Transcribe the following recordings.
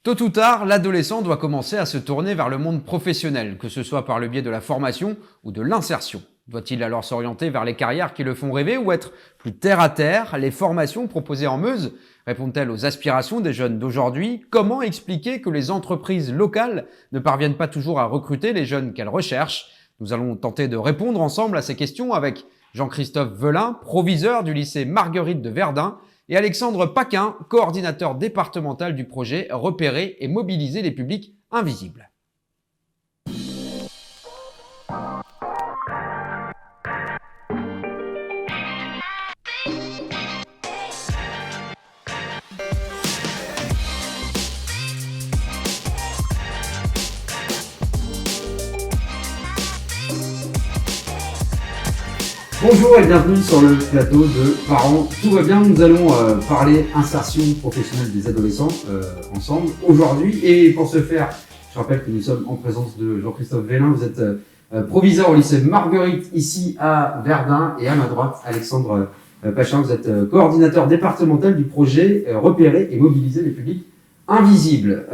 Tôt ou tard, l'adolescent doit commencer à se tourner vers le monde professionnel, que ce soit par le biais de la formation ou de l'insertion. Doit-il alors s'orienter vers les carrières qui le font rêver ou être plus terre à terre? Les formations proposées en Meuse répondent-elles aux aspirations des jeunes d'aujourd'hui? Comment expliquer que les entreprises locales ne parviennent pas toujours à recruter les jeunes qu'elles recherchent? Nous allons tenter de répondre ensemble à ces questions avec Jean-Christophe Velin, proviseur du lycée Marguerite de Verdun, et Alexandre Paquin, coordinateur départemental du projet Repérer et mobiliser les publics invisibles. Bonjour et bienvenue sur le plateau de Parents Tout va bien. Nous allons parler insertion professionnelle des adolescents ensemble aujourd'hui. Et pour ce faire, je rappelle que nous sommes en présence de Jean-Christophe Velin. Vous êtes proviseur au lycée Marguerite ici à Verdun. Et à ma droite, Alexandre Paquin. Vous êtes coordinateur départemental du projet Repérer et mobiliser les publics invisibles.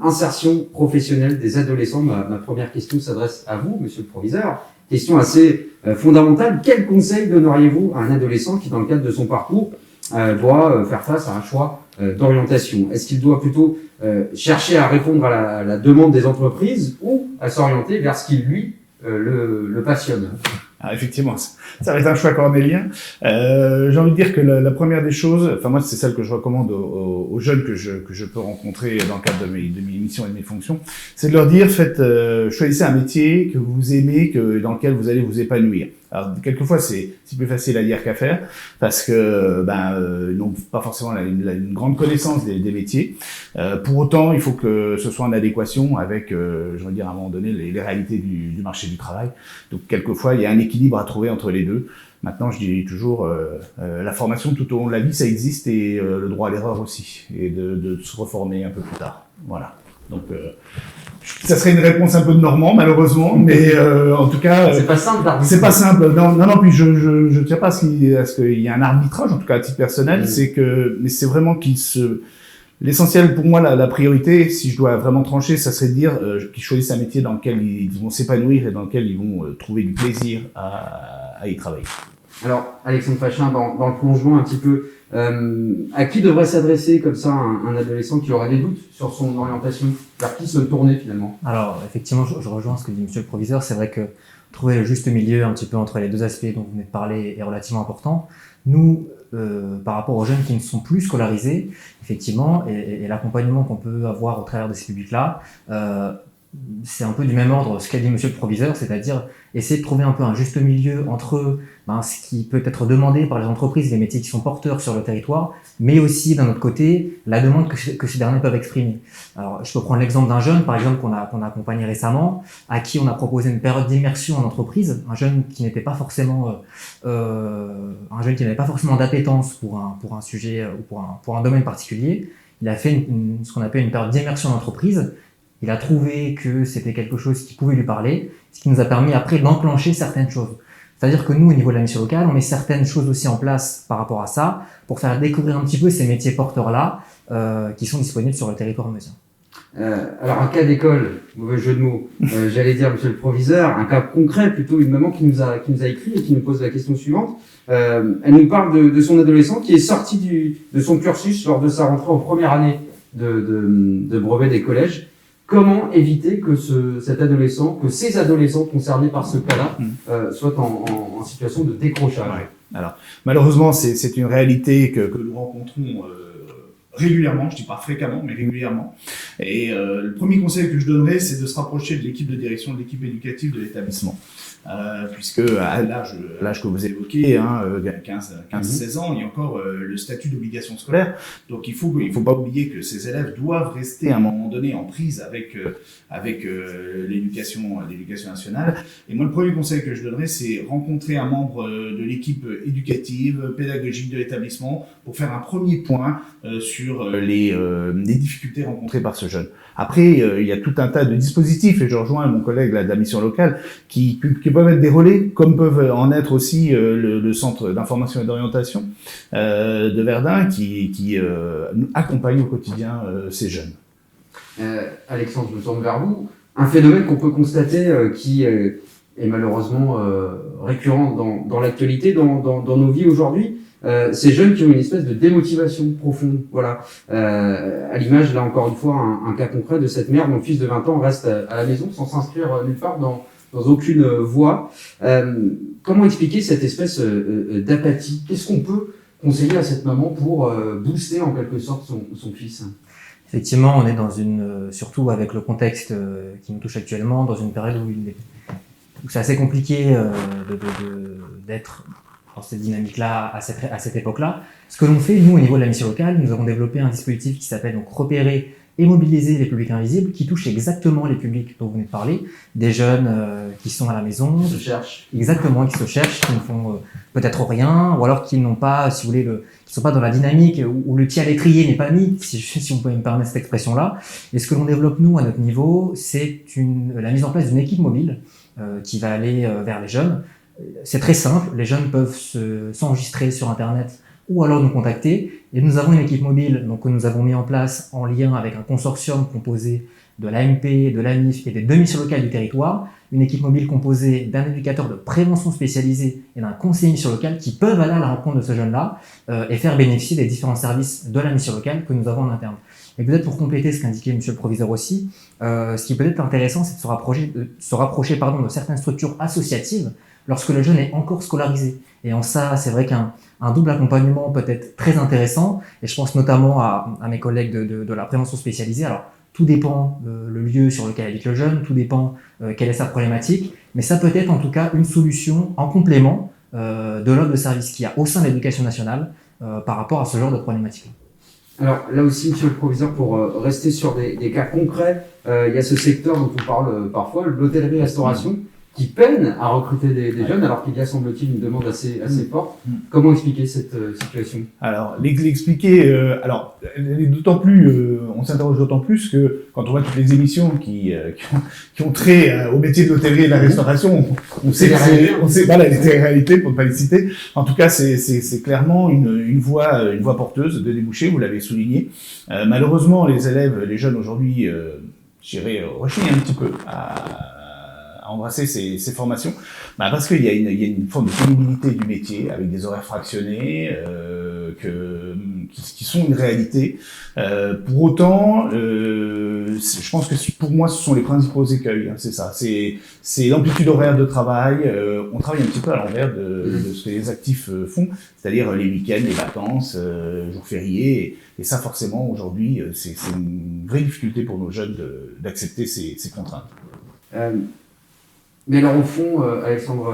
Insertion professionnelle des adolescents. Ma première question s'adresse à vous, monsieur le proviseur. Question assez fondamentale. Quel conseil donneriez-vous à un adolescent qui, dans le cadre de son parcours, doit faire face à un choix d'orientation? Est-ce qu'il doit plutôt chercher à répondre à la demande des entreprises ou à s'orienter vers ce qui, lui, le passionne? Alors effectivement, ça va être un choix cornélien. J'ai envie de dire que la première des choses, enfin moi c'est celle que je recommande aux jeunes que je peux rencontrer dans le cadre de mes missions et de mes fonctions, c'est de leur dire choisissez un métier que vous aimez, dans lequel vous allez vous épanouir. Alors quelquefois c'est plus facile à dire qu'à faire parce que ils n'ont pas forcément une grande connaissance des métiers. Pour autant, il faut que ce soit en adéquation avec, je veux dire à un moment donné, les réalités du marché du travail. Donc quelquefois il y a un équilibre à trouver entre les deux. Maintenant, je dis toujours, la formation tout au long de la vie, ça existe et le droit à l'erreur aussi, et de se reformer un peu plus tard. Voilà. Donc, ça serait une réponse un peu de normand, malheureusement, mais en tout cas, c'est pas simple. C'est pas simple. Non. Puis je tiens pas à ce qu'il y a un arbitrage, en tout cas à titre personnel. Mais c'est vraiment l'essentiel pour moi, la priorité, si je dois vraiment trancher, ça serait de dire qu'ils choisissent un métier dans lequel ils vont s'épanouir et dans lequel ils vont trouver du plaisir à y travailler. Alors, Alexandre Paquin, dans le prolongement un petit peu, à qui devrait s'adresser comme ça un adolescent qui aurait des doutes sur son orientation? Vers qui se tourner finalement? Alors, effectivement, je rejoins ce que dit monsieur le proviseur. C'est vrai que trouver le juste milieu un petit peu entre les deux aspects dont vous venez de parler est relativement important. Nous, par rapport aux jeunes qui ne sont plus scolarisés, effectivement, et l'accompagnement qu'on peut avoir au travers de ces publics-là, c'est un peu du même ordre ce qu'a dit monsieur le proviseur, c'est-à-dire essayer de trouver un peu un juste milieu entre ce qui peut être demandé par les entreprises, les métiers qui sont porteurs sur le territoire, mais aussi d'un autre côté la demande que ces derniers peuvent exprimer. Alors je peux prendre l'exemple d'un jeune par exemple qu'on a accompagné récemment, à qui on a proposé une période d'immersion en entreprise, un jeune qui n'était pas forcément n'avait pas forcément d'appétence pour un sujet ou pour un domaine particulier. Il a fait ce qu'on appelle une période d'immersion en entreprise. Il a trouvé que c'était quelque chose qui pouvait lui parler, ce qui nous a permis après d'enclencher certaines choses. C'est-à-dire que nous, au niveau de la mission locale, on met certaines choses aussi en place par rapport à ça, pour faire découvrir un petit peu ces métiers porteurs-là, qui sont disponibles sur le territoire meusien. Alors un cas d'école, mauvais jeu de mots, j'allais dire monsieur le proviseur, un cas concret plutôt, une maman qui nous a écrit et qui nous pose la question suivante. Elle nous parle de son adolescent qui est sorti de son cursus lors de sa rentrée en première année de brevet des collèges. Comment éviter que ces adolescents concernés par ce cas-là soient en situation de décrochage? Ouais. Alors, malheureusement, c'est une réalité que nous rencontrons régulièrement, je dis pas fréquemment, mais régulièrement. Et le premier conseil que je donnerais, c'est de se rapprocher de l'équipe de direction, de l'équipe éducative de l'établissement. Puisque à l'âge que vous évoquez, 15-16 ans, il y a encore le statut d'obligation scolaire. Donc il faut pas oublier que ces élèves doivent rester à un moment donné en prise avec l'éducation nationale. Et moi, le premier conseil que je donnerais, c'est rencontrer un membre de l'équipe éducative, pédagogique de l'établissement pour faire un premier point sur les difficultés rencontrées par ce jeune. Après, il y a tout un tas de dispositifs, et je rejoins mon collègue de la mission locale, qui peuvent être des relais, comme peuvent en être aussi le centre d'information et d'orientation de Verdun, qui accompagne au quotidien ces jeunes. Alexandre, je me tourne vers vous. Un phénomène qu'on peut constater qui est malheureusement récurrent dans l'actualité, dans nos vies aujourd'hui, ces jeunes qui ont une espèce de démotivation profonde. Voilà. À l'image, là encore une fois, un cas concret de cette mère dont le fils de 20 ans reste à la maison sans s'inscrire nulle part dans aucune voie. Comment expliquer cette espèce d'apathie? Qu'est-ce qu'on peut conseiller à cette maman pour booster en quelque sorte son fils? Effectivement, on est dans surtout avec le contexte qui nous touche actuellement, dans une période où c'est assez compliqué d'être dans cette dynamique-là à cette époque-là. Ce que l'on fait, nous, au niveau de la mission locale, nous avons développé un dispositif qui s'appelle donc repérer et mobiliser les publics invisibles, qui touche exactement les publics dont vous venez de parler, des jeunes qui sont à la maison, qui se cherchent, qui se cherchent, qui ne font peut-être rien, ou alors qui n'ont pas, si vous voulez, qui sont pas dans la dynamique où le pied à l'étrier n'est pas mis, si on peut me permettre cette expression-là. Et ce que l'on développe nous à notre niveau, c'est la mise en place d'une équipe mobile qui va aller vers les jeunes. C'est très simple, les jeunes peuvent s'enregistrer sur Internet ou alors nous contacter. Et nous avons une équipe mobile donc, que nous avons mis en place en lien avec un consortium composé de l'AMP, de l'AMIF et des 2 missions locales du territoire. Une équipe mobile composée d'un éducateur de prévention spécialisé et d'un conseiller mission locale qui peuvent aller à la rencontre de ce jeune-là et faire bénéficier des différents services de la mission locale que nous avons en interne. Et peut-être pour compléter ce qu'indiquait monsieur le proviseur aussi, ce qui peut être intéressant, c'est de se rapprocher de certaines structures associatives lorsque le jeune est encore scolarisé. Et en ça, c'est vrai qu'un double accompagnement peut être très intéressant. Et je pense notamment à mes collègues de la prévention spécialisée. Alors, tout dépend le lieu sur lequel habite le jeune, tout dépend quelle est sa problématique. Mais ça peut être en tout cas une solution en complément de l'offre de service qu'il y a au sein de l'éducation nationale par rapport à ce genre de problématique-là. Alors là aussi, monsieur le proviseur, pour rester sur des cas concrets, il y a ce secteur dont on parle parfois, l'hôtellerie-restauration, qui peine à recruter des jeunes, alors qu'il y a, semble-t-il, une demande assez forte. Comment expliquer cette situation? Alors, l'expliquer, d'autant plus, on s'interroge d'autant plus que quand on voit toutes les émissions qui ont trait au métier de l'hôtellerie et de la restauration, on sait les réalités, pour ne pas les citer. En tout cas, c'est clairement une voie porteuse de débouchés, vous l'avez souligné. Malheureusement, les élèves, les jeunes aujourd'hui, rechignent un petit peu à embrasser ces formations, parce qu'il y a une forme de pénibilité du métier avec des horaires fractionnés qui sont une réalité. Pour autant, je pense que pour moi ce sont les principaux écueils, c'est ça, c'est l'amplitude horaire de travail. On travaille un petit peu à l'envers de ce que les actifs font, c'est-à-dire les week-ends, les vacances, jours fériés, et ça forcément aujourd'hui c'est une vraie difficulté pour nos jeunes d'accepter ces contraintes. Mais alors au fond, Alexandre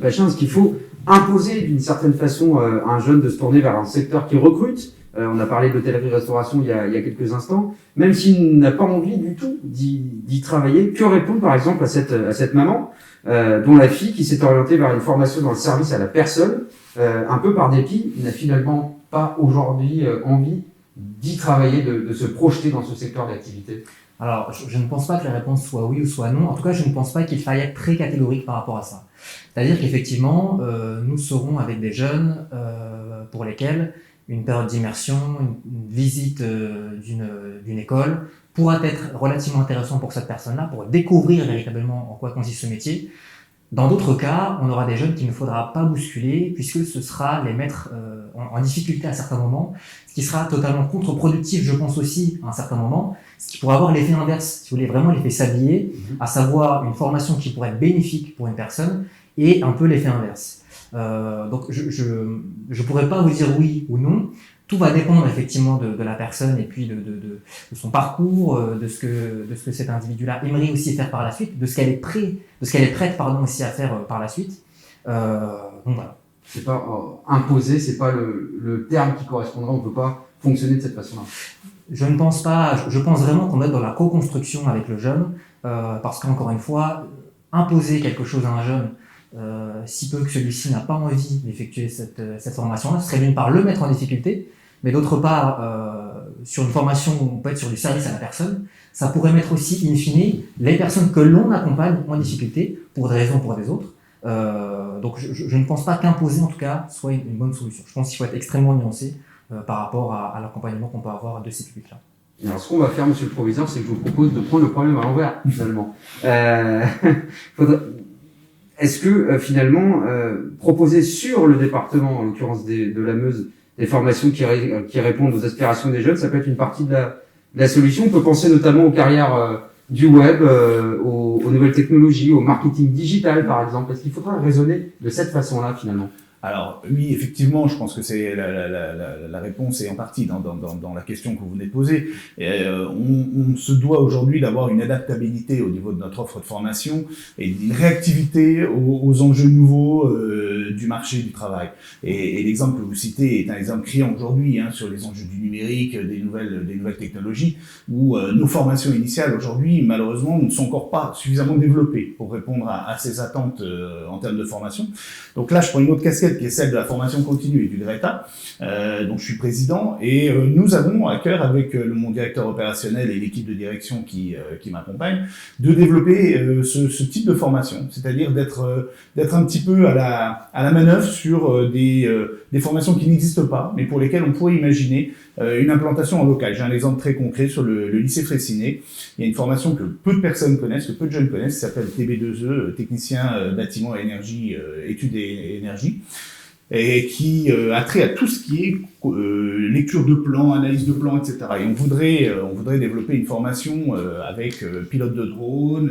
Pachin, est-ce qu'il faut imposer d'une certaine façon à un jeune de se tourner vers un secteur qui recrute? On a parlé de l'hôtellerie-restauration il y a quelques instants. Même s'il n'a pas envie du tout d'y travailler, que répondre par exemple à cette maman dont la fille qui s'est orientée vers une formation dans le service à la personne, un peu par dépit, n'a finalement pas aujourd'hui envie d'y travailler, de se projeter dans ce secteur d'activité? Alors, je ne pense pas que la réponse soit oui ou soit non. En tout cas, je ne pense pas qu'il faille être très catégorique par rapport à ça. C'est-à-dire qu'effectivement, nous serons avec des jeunes pour lesquels une période d'immersion, une visite d'une école pourra être relativement intéressant pour cette personne-là, pour découvrir véritablement en quoi consiste ce métier. Dans d'autres cas, on aura des jeunes qu'il ne faudra pas bousculer, puisque ce sera les mettre en difficulté à certains moments, ce qui sera totalement contre-productif, je pense aussi, à un certain moment, ce qui pourrait avoir l'effet inverse, si vous voulez, vraiment l'effet sablier, à savoir une formation qui pourrait être bénéfique pour une personne, et un peu l'effet inverse. Donc je pourrais pas vous dire oui ou non. Tout va dépendre effectivement de la personne et puis de son parcours, de ce que cet individu-là aimerait aussi faire par la suite, de ce qu'elle est prête aussi à faire par la suite. Donc voilà. C'est pas imposer, c'est pas le terme qui correspondra. On peut pas fonctionner de cette façon-là. Je ne pense pas. Je pense vraiment qu'on doit être dans la co-construction avec le jeune, parce qu'encore une fois, imposer quelque chose à un jeune, si peu que celui-ci n'a pas envie d'effectuer cette formation-là, ce serait d'une part le mettre en difficulté, mais d'autre part, sur une formation où on peut être sur du service à la personne, ça pourrait mettre aussi, in fine, les personnes que l'on accompagne en difficulté, pour des raisons ou pour des autres. Donc je ne pense pas qu'imposer, en tout cas, soit une bonne solution. Je pense qu'il faut être extrêmement nuancé par rapport à l'accompagnement qu'on peut avoir de ces publics-là. Alors, ce qu'on va faire, monsieur le proviseur, c'est que je vous propose de prendre le problème à l'envers, finalement. Est-ce que, finalement, proposer sur le département, en l'occurrence de la Meuse, des formations qui répondent aux aspirations des jeunes, ça peut être une partie de la solution. On peut penser notamment aux carrières du web, aux nouvelles technologies, au marketing digital, par exemple. Est-ce qu'il faudra raisonner de cette façon-là, finalement? Alors oui, effectivement, je pense que c'est la réponse est en partie dans la question que vous venez de poser. On se doit aujourd'hui d'avoir une adaptabilité au niveau de notre offre de formation et une réactivité aux enjeux nouveaux du marché du travail. Et l'exemple que vous citez est un exemple criant aujourd'hui sur les enjeux du numérique, des nouvelles technologies, où nos formations initiales aujourd'hui, malheureusement, ne sont encore pas suffisamment développées pour répondre à ces attentes en termes de formation. Donc là, je prends une autre casquette qui est celle de la formation continue et du GRETA, dont je suis président, et nous avons à cœur, avec mon directeur opérationnel et l'équipe de direction qui m'accompagne, de développer ce type de formation, c'est-à-dire d'être un petit peu à la manœuvre sur des formations qui n'existent pas, mais pour lesquelles on pourrait imaginer une implantation en local. J'ai un exemple très concret sur le lycée Fraissinet. Il y a une formation que peu de personnes connaissent, que peu de jeunes connaissent, qui s'appelle TB2E, technicien bâtiment énergie, études et énergie, et qui a trait à tout ce qui est lecture de plans, analyse de plans, etc. Et on voudrait développer une formation avec pilote de drone,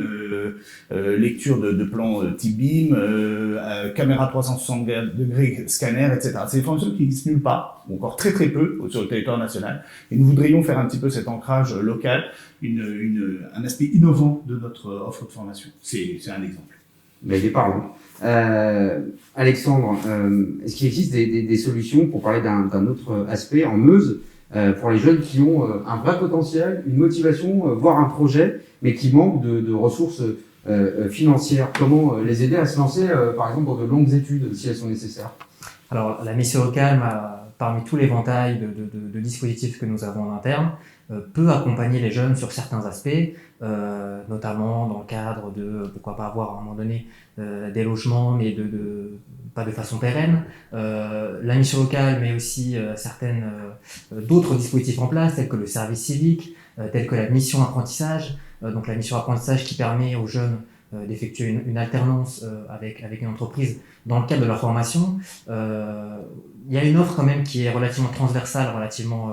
lecture de plans type BIM, caméra 360 degrés, scanner, etc. C'est des formations qui n'existent nulle part, ou encore très très peu sur le territoire national. Et nous voudrions faire un petit peu cet ancrage local, un aspect innovant de notre offre de formation. C'est un exemple. Mais il est parlant. Alexandre, est-ce qu'il existe des solutions pour parler d'un autre aspect en Meuse pour les jeunes qui ont un vrai potentiel, une motivation, voire un projet, mais qui manquent de ressources financières? Comment les aider à se lancer, par exemple, dans de longues études, si elles sont nécessaires? Alors, la mission locale, parmi tout l'éventail de dispositifs que nous avons en interne, peut accompagner les jeunes sur certains aspects, notamment dans le cadre de, pourquoi pas avoir à un moment donné des logements, mais pas de façon pérenne. La mission locale met aussi d'autres dispositifs en place, tels que le service civique, tels que la mission apprentissage. Donc la mission apprentissage qui permet aux jeunes d'effectuer une alternance avec une entreprise dans le cadre de leur formation. Il y a une offre quand même qui est relativement transversale, relativement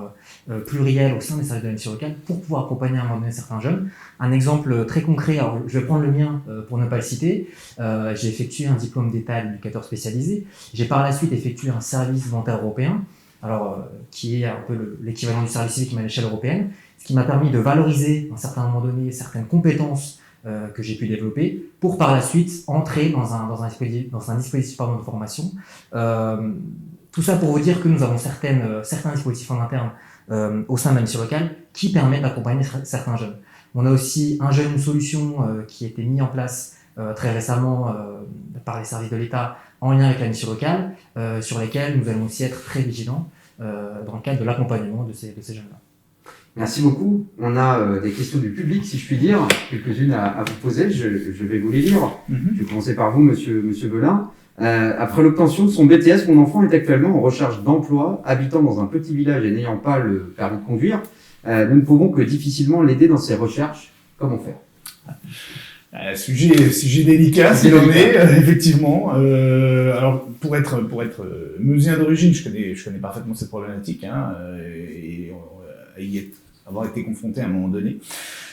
plurielle au sein des services de la mission locale pour pouvoir accompagner à un moment donné certains jeunes. Un exemple très concret, alors je vais prendre le mien pour ne pas le citer. J'ai effectué un diplôme d'état d'éducateur spécialisé. J'ai par la suite effectué un service volontaire européen, qui est un peu l'équivalent du service civique mais à l'échelle européenne, ce qui m'a permis de valoriser à un certain moment donné certaines compétences que j'ai pu développer pour par la suite entrer dans un dispositif de formation. Tout ça pour vous dire que nous avons certains dispositifs en interne au sein de la mission locale qui permettent d'accompagner certains jeunes. On a aussi un jeune, une solution qui a été mis en place très récemment par les services de l'État en lien avec la mission locale, sur lesquels nous allons aussi être très vigilants dans le cadre de l'accompagnement de ces jeunes-là. Merci beaucoup. On a des questions du public, si je puis dire, quelques-unes à vous poser. Je vais vous les lire. Je vais commencer par vous, monsieur Belin. Après l'obtention de son BTS, mon enfant est actuellement en recherche d'emploi, habitant dans un petit village et n'ayant pas le permis de conduire. Nous ne pouvons que difficilement l'aider dans ses recherches. Comment faire? Sujet délicat, s'il en est, effectivement. Alors, pour être meusien d'origine, je connais parfaitement cette problématique, et avoir été confronté à un moment donné.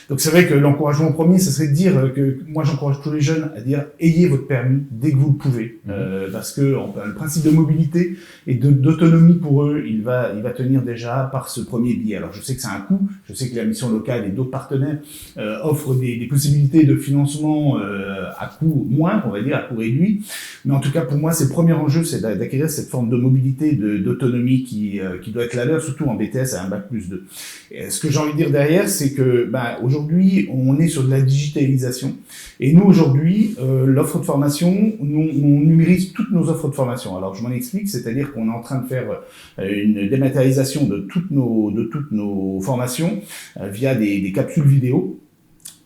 Donc c'est vrai que l'encouragement premier, ce serait de dire que moi j'encourage tous les jeunes à dire ayez votre permis dès que vous le pouvez, parce que le principe de mobilité et d'autonomie pour eux, il va tenir déjà par ce premier biais. Alors je sais que c'est un coût, je sais que la mission locale et d'autres partenaires offrent des possibilités de financement à coût moindre, on va dire à coût réduit, mais en tout cas pour moi c'est le premier enjeu, c'est d'acquérir cette forme de mobilité, d'autonomie qui doit être la leur, surtout en BTS à un bac+2. Et ce que j'ai envie de dire derrière, c'est que aujourd'hui, on est sur de la digitalisation. Et nous, aujourd'hui, l'offre de formation, on numérise toutes nos offres de formation. Alors, je m'en explique, c'est-à-dire qu'on est en train de faire une dématérialisation de toutes nos formations via des capsules vidéo.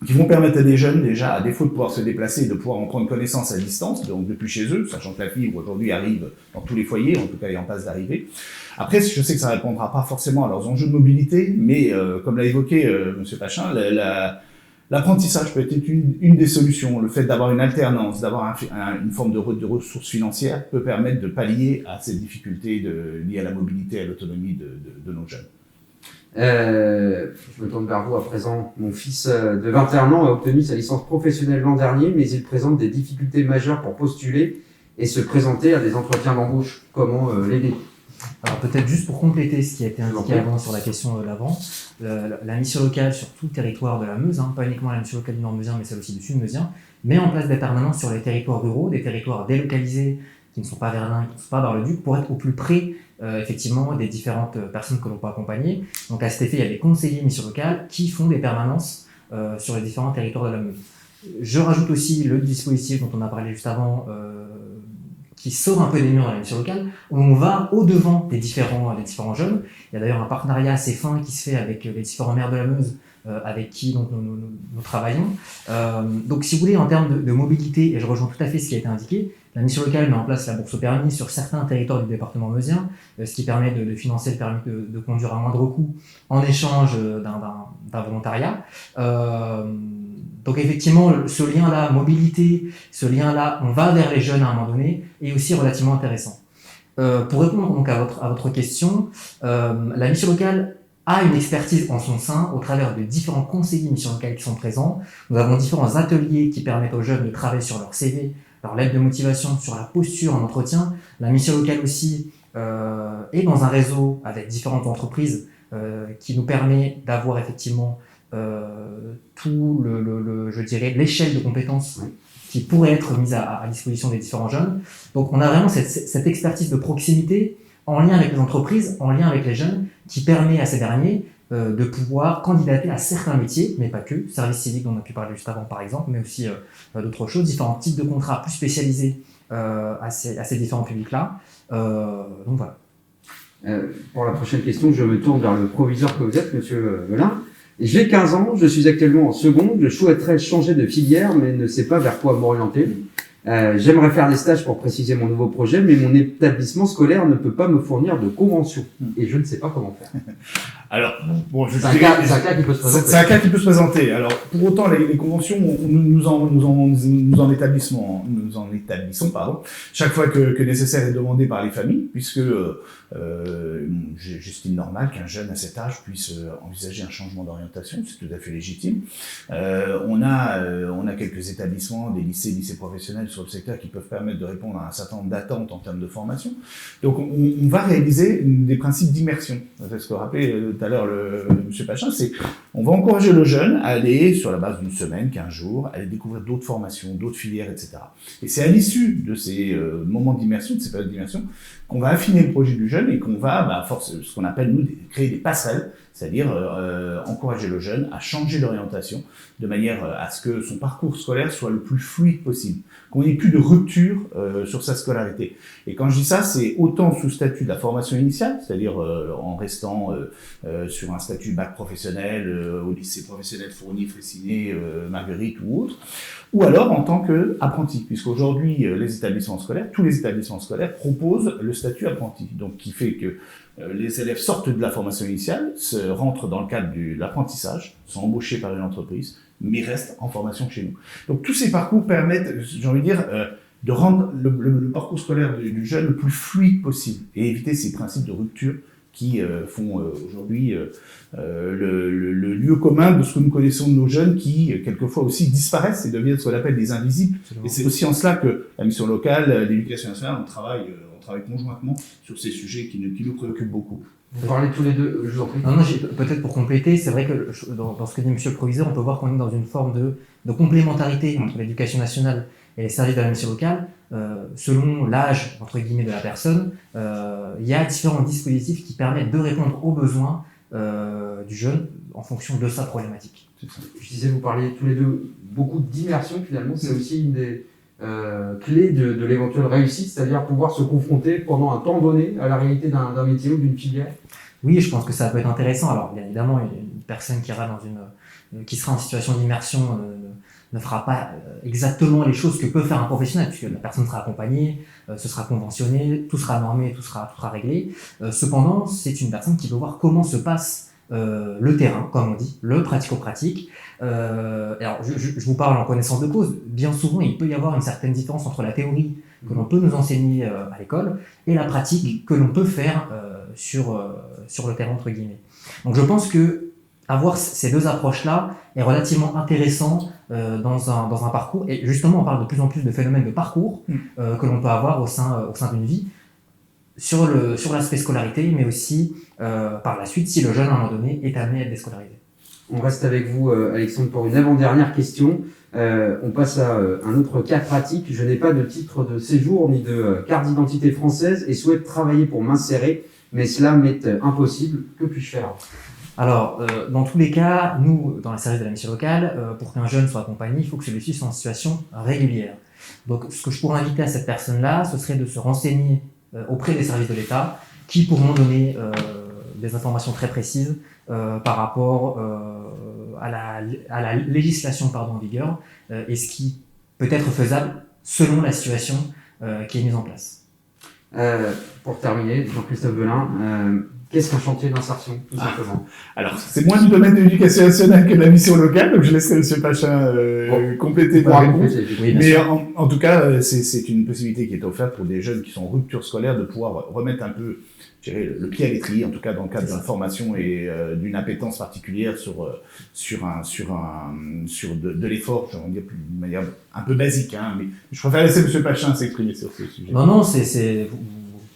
qui vont permettre à des jeunes, déjà, à défaut de pouvoir se déplacer, de pouvoir en prendre connaissance à distance, donc depuis chez eux, sachant que la fibre aujourd'hui arrive dans tous les foyers, en tout cas elle est en passe d'arriver. Après, je sais que ça répondra pas forcément à leurs enjeux de mobilité, mais comme l'a évoqué Monsieur Pachin, l'apprentissage peut être une des solutions. Le fait d'avoir une alternance, d'avoir une forme de ressources financières peut permettre de pallier à ces difficultés liées à la mobilité et à l'autonomie de nos jeunes. Je me tourne vers vous à présent. Mon fils de 21 ans a obtenu sa licence professionnelle l'an dernier, mais il présente des difficultés majeures pour postuler et se présenter à des entretiens d'embauche. Comment l'aider? Alors peut-être juste pour compléter ce qui a été indiqué avant sur la question d'avant, la mission locale sur tout le territoire de la Meuse, pas uniquement la mission locale du Nord-Meusien, mais celle aussi du Sud-Meusien, met en place des permanences sur les territoires ruraux, des territoires délocalisés qui ne sont pas Verdun, qui ne sont pas Bar-le-Duc, pour être au plus près effectivement des différentes personnes que l'on peut accompagner. Donc à cet effet, il y a des conseillers mission locale qui font des permanences sur les différents territoires de la Meuse. Je rajoute aussi le dispositif dont on a parlé juste avant, qui sort un peu des murs de la mission locale, où on va au-devant des différents jeunes. Il y a d'ailleurs un partenariat assez fin qui se fait avec les différents maires de la Meuse, avec qui donc, nous travaillons. Donc si vous voulez, en termes de mobilité, et je rejoins tout à fait ce qui a été indiqué, la mission locale met en place la bourse au permis sur certains territoires du département meusien, ce qui permet de financer le permis de conduire à moindre coût en échange d'un volontariat. Donc effectivement, ce lien-là, mobilité, ce lien-là, on va vers les jeunes à un moment donné, est aussi relativement intéressant. Pour répondre donc à votre question, la mission locale a une expertise en son sein au travers de différents conseillers mission locale qui sont présents. Nous avons différents ateliers qui permettent aux jeunes de travailler sur leur CV, leur lettre de motivation, sur la posture en entretien. La mission locale aussi est dans un réseau avec différentes entreprises qui nous permet d'avoir effectivement tout je dirais, l'échelle de compétences qui pourrait être mise à disposition des différents jeunes. Donc on a vraiment cette expertise de proximité en lien avec les entreprises, en lien avec les jeunes, qui permet à ces derniers de pouvoir candidater à certains métiers, mais pas que, service civique dont on a pu parler juste avant par exemple, mais aussi d'autres choses, différents types de contrats plus spécialisés à ces différents publics-là. Donc voilà. Pour la prochaine question, je me tourne vers le proviseur que vous êtes, Monsieur Melin. J'ai 15 ans, je suis actuellement en seconde, je souhaiterais changer de filière, mais ne sais pas vers quoi m'orienter. J'aimerais faire des stages pour préciser mon nouveau projet, mais mon établissement scolaire ne peut pas me fournir de convention. Et je ne sais pas comment faire. Alors, bon, c'est un cas qui peut se présenter. C'est un cas qui peut se présenter. Alors, pour autant, les conventions, nous en établissons, pardon, chaque fois que nécessaire est demandé par les familles, puisque j'estime normal qu'un jeune à cet âge puisse envisager un changement d'orientation, c'est tout à fait légitime. On a quelques établissements, des lycées professionnels sur le secteur qui peuvent permettre de répondre à un certain nombre d'attentes en termes de formation. Donc, on va réaliser des principes d'immersion. C'est ce que rappelait tout à l'heure M. Pachin, c'est on va encourager le jeune à aller, sur la base d'une semaine, 15 jours, aller découvrir d'autres formations, d'autres filières, etc. Et c'est à l'issue de ces moments d'immersion, de ces périodes d'immersion, qu'on va affiner le projet du jeune et qu'on va, ce qu'on appelle, nous, créer des passerelles, c'est-à-dire encourager le jeune à changer d'orientation de manière à ce que son parcours scolaire soit le plus fluide possible, qu'on n'ait plus de rupture sur sa scolarité. Et quand je dis ça, c'est autant sous statut de la formation initiale, c'est-à-dire en restant sur un statut bac professionnel au lycée professionnel Fournier, Fraissinet, Marguerite ou autre, ou alors en tant qu'apprenti, puisqu'aujourd'hui les établissements scolaires, tous les établissements scolaires proposent le statut apprenti, donc qui fait que les élèves sortent de la formation initiale, rentrent dans le cadre de l'apprentissage, sont embauchés par une entreprise, mais restent en formation chez nous. Donc tous ces parcours permettent, j'ai envie de dire, de rendre le parcours scolaire du jeune le plus fluide possible et éviter ces principes de rupture qui font aujourd'hui le lieu commun de ce que nous connaissons de nos jeunes qui, quelquefois aussi, disparaissent et deviennent ce qu'on appelle des invisibles. Absolument. Et c'est aussi en cela que la mission locale, l'éducation nationale, on travaille conjointement sur ces sujets qui nous préoccupent beaucoup. Vous parlez tous les deux, je vous en prie. Non, peut-être pour compléter, c'est vrai que dans ce que dit Monsieur le Proviseur, on peut voir qu'on est dans une forme de complémentarité entre l'éducation nationale et les services de la mission locale. Selon l'âge, entre guillemets, de la personne, il y a différents dispositifs qui permettent de répondre aux besoins du jeune en fonction de sa problématique. Je disais, vous parliez tous les deux beaucoup d'immersion finalement, c'est aussi une des clés de l'éventuelle réussite, c'est-à-dire pouvoir se confronter pendant un temps donné à la réalité d'un métier ou d'une filière. Oui, je pense que ça peut être intéressant. Alors, bien évidemment, il y a une personne qui sera en situation d'immersion ne fera pas exactement les choses que peut faire un professionnel, puisque la personne sera accompagnée, ce sera conventionné, tout sera normé, tout sera réglé. Cependant, c'est une personne qui peut voir comment se passe le terrain, comme on dit, le pratico-pratique. Alors, je vous parle en connaissance de cause. Bien souvent, il peut y avoir une certaine différence entre la théorie que l'on peut nous enseigner à l'école et la pratique que l'on peut faire sur le terrain, entre guillemets. Donc, je pense que avoir ces deux approches-là est relativement intéressant dans un parcours. Et justement, on parle de plus en plus de phénomènes de parcours que l'on peut avoir au sein d'une vie, sur l'aspect scolarité, mais aussi par la suite, si le jeune, à un moment donné, est amené à être déscolarisé. On reste avec vous, Alexandre, pour une avant-dernière question. On passe à un autre cas pratique. Je n'ai pas de titre de séjour ni de carte d'identité française et souhaite travailler pour m'insérer, mais cela m'est impossible. Que puis-je faire ? Alors, dans tous les cas, nous, dans les services de la mission locale, pour qu'un jeune soit accompagné, il faut que celui-ci soit en situation régulière. Donc, ce que je pourrais inviter à cette personne-là, ce serait de se renseigner auprès des services de l'État qui pourront donner des informations très précises par rapport à la législation en vigueur et ce qui peut être faisable selon la situation qui est mise en place. Pour terminer, Jean-Christophe Belin, qu'est-ce qu'un chantier d'insertion, tout simplement ? Alors, c'est moins du domaine de l'éducation nationale que de la mission locale, donc je laisserai M. Pachin compléter ma réponse. Oui, mais en tout cas, c'est une possibilité qui est offerte pour des jeunes qui sont en rupture scolaire de pouvoir remettre un peu, je dirais, le pied à l'étrier, en tout cas dans le cadre d'une formation et d'une appétence particulière sur de l'effort, je vais dire d'une manière un peu basique, hein, mais je préfère laisser M. Pachin s'exprimer sur ce sujet. Non,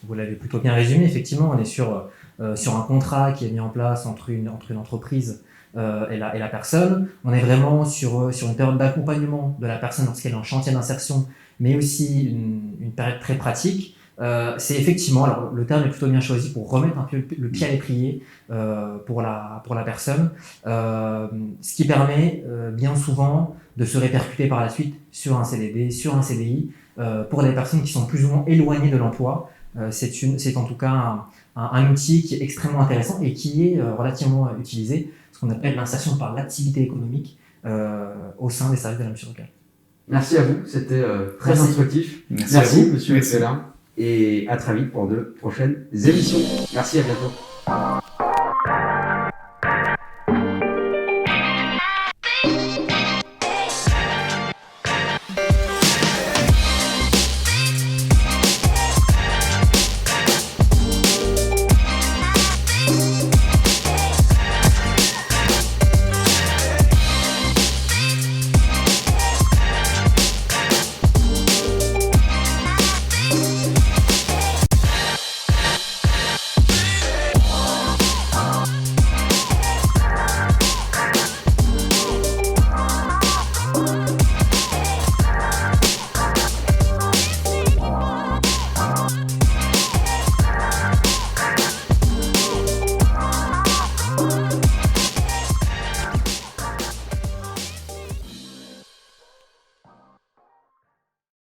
vous l'avez plutôt bien résumé. Effectivement, on est sur un contrat qui est mis en place entre une entreprise et la personne. On est vraiment sur une période d'accompagnement de la personne lorsqu'elle est en chantier d'insertion, mais aussi une période très pratique. C'est effectivement, alors le terme est plutôt bien choisi pour remettre un peu le pied à l'étrier pour la personne, ce qui permet bien souvent de se répercuter par la suite sur un CDD, sur un CDI, pour des personnes qui sont plus ou moins éloignées de l'emploi. C'est en tout cas un outil qui est extrêmement intéressant et qui est relativement utilisé, ce qu'on appelle l'insertion par l'activité économique au sein des services de la mission locale. Merci à vous, c'était très instructif. Merci monsieur Belin, et à très vite pour de prochaines émissions. Merci, à bientôt.